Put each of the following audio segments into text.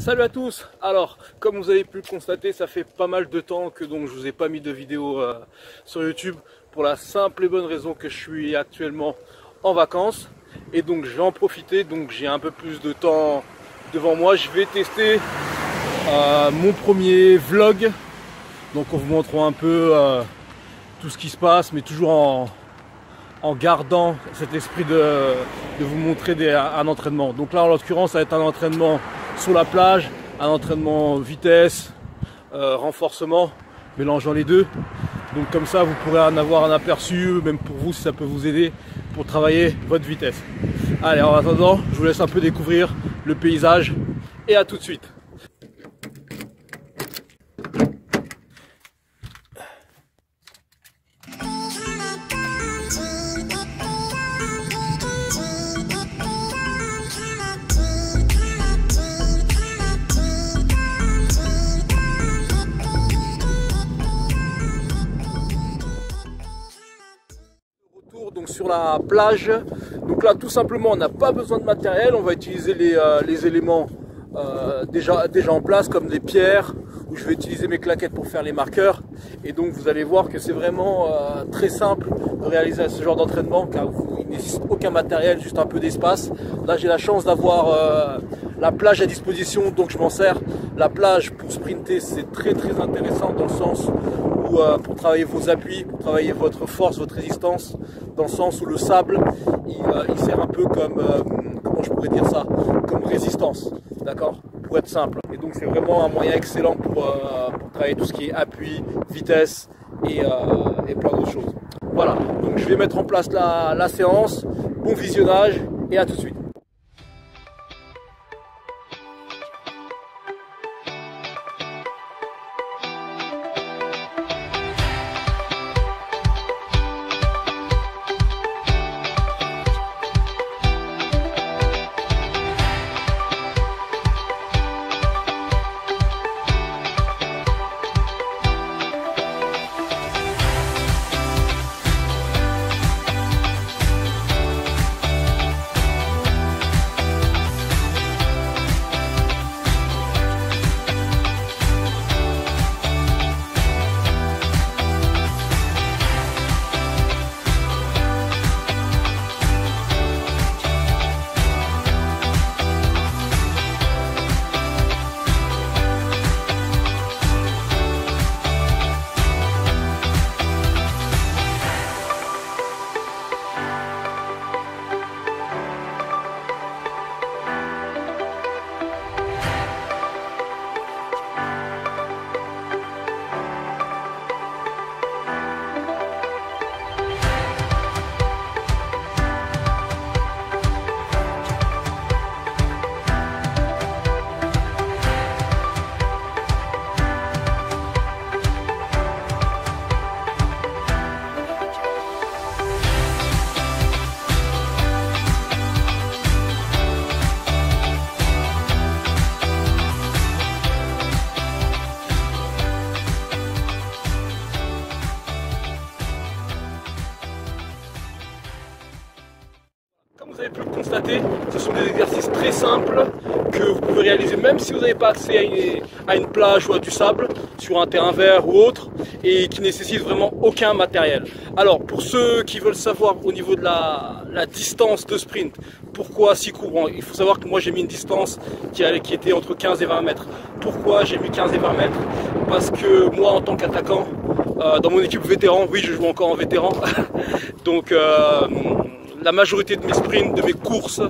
Salut à tous. Alors, comme vous avez pu le constater, ça fait pas mal de temps que je vous ai pas mis de vidéo sur YouTube pour la simple et bonne raison que je suis actuellement en vacances et donc je vais en profiter. Donc j'ai un peu plus de temps devant moi. Je vais tester mon premier vlog. Donc en vous montrant un peu tout ce qui se passe, mais toujours en gardant cet esprit de vous montrer un entraînement. Donc là en l'occurrence ça va être un entraînement sur la plage, un entraînement vitesse, renforcement, mélangeant les deux. Donc comme ça vous pourrez en avoir un aperçu, même pour vous si ça peut vous aider pour travailler votre vitesse. Allez, en attendant, je vous laisse un peu découvrir le paysage et à tout de suite. Donc sur la plage, donc là tout simplement on n'a pas besoin de matériel, on va utiliser les éléments déjà en place comme des pierres, où je vais utiliser mes claquettes pour faire les marqueurs, et donc vous allez voir que c'est vraiment très simple de réaliser ce genre d'entraînement car il n'existe aucun matériel, juste un peu d'espace. Là j'ai la chance d'avoir la plage à disposition, donc je m'en sers. La plage pour sprinter c'est très intéressant dans le sens où pour travailler vos appuis, pour travailler votre force, votre résistance, dans le sens où le sable il sert un peu comme, comment je pourrais dire ça, comme résistance, d'accord, pour être simple. Et donc c'est vraiment un moyen excellent pour travailler tout ce qui est appui, vitesse et plein d'autres choses. Voilà, donc je vais mettre en place la séance, bon visionnage et à tout de suite. Vous avez pu le constater, ce sont des exercices très simples que vous pouvez réaliser même si vous n'avez pas accès à une plage ou à du sable, sur un terrain vert ou autre, et qui nécessitent vraiment aucun matériel. Alors pour ceux qui veulent savoir au niveau de la distance de sprint, pourquoi si court, bon, il faut savoir que moi j'ai mis une distance qui était entre 15 et 20 mètres. Pourquoi j'ai mis 15 et 20 mètres? Parce que moi en tant qu'attaquant, dans mon équipe vétéran, oui je joue encore en vétéran, donc la majorité de mes sprints, de mes courses,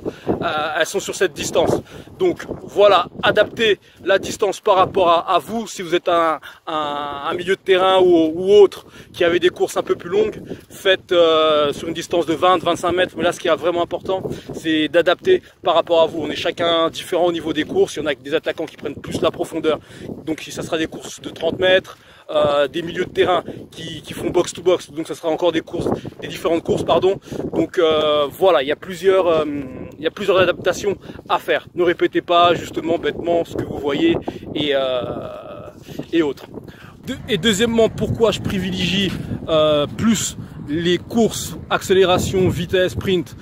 elles sont sur cette distance. Donc voilà, adaptez la distance par rapport à vous. Si vous êtes un milieu de terrain ou autre qui avait des courses un peu plus longues, faites sur une distance de 20-25 mètres. Mais là, ce qui est vraiment important, c'est d'adapter par rapport à vous. On est chacun différent au niveau des courses. Il y en a des attaquants qui prennent plus la profondeur. Donc ça sera des courses de 30 mètres. Des milieux de terrain qui font box to box, donc ça sera encore des différentes courses, pardon. Donc voilà, il y a plusieurs adaptations à faire. Ne répétez pas justement bêtement ce que vous voyez et autres. Et deuxièmement, pourquoi je privilégie plus les courses, accélération, vitesse, sprint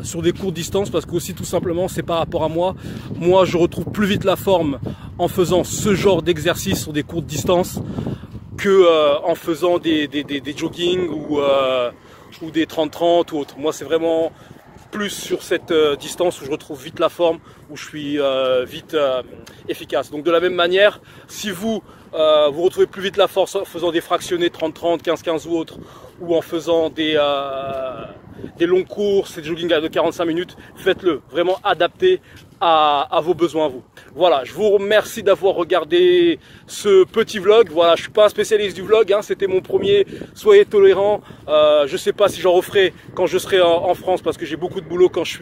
sur des courtes distances, parce qu'aussi tout simplement c'est par rapport à moi. Moi je retrouve plus vite la forme en faisant ce genre d'exercice sur des courtes distances que en faisant des jogging ou des 30-30 ou autres. Moi c'est vraiment plus sur cette distance où je retrouve vite la forme, où je suis vite efficace. Donc de la même manière, si vous retrouvez plus vite la force en faisant des fractionnés 30-30, 15-15 ou autres, ou en faisant des longues courses, des jogging de 45 minutes, faites-le, vraiment adapté à vos besoins à vous. Voilà, je vous remercie d'avoir regardé ce petit vlog. Voilà, je suis pas un spécialiste du vlog, hein, c'était mon premier, soyez tolérants. Je sais pas si j'en referai quand je serai en France, parce que j'ai beaucoup de boulot quand je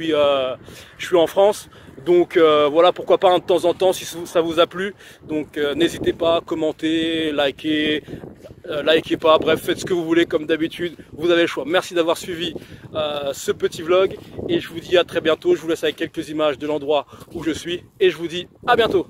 suis en France. Donc voilà, pourquoi pas de temps en temps si ça vous a plu. Donc n'hésitez pas, commentez, likez, likez pas, bref, faites ce que vous voulez comme d'habitude, vous avez le choix. Merci d'avoir suivi ce petit vlog et je vous dis à très bientôt. Je vous laisse avec quelques images de l'endroit où je suis et je vous dis à bientôt.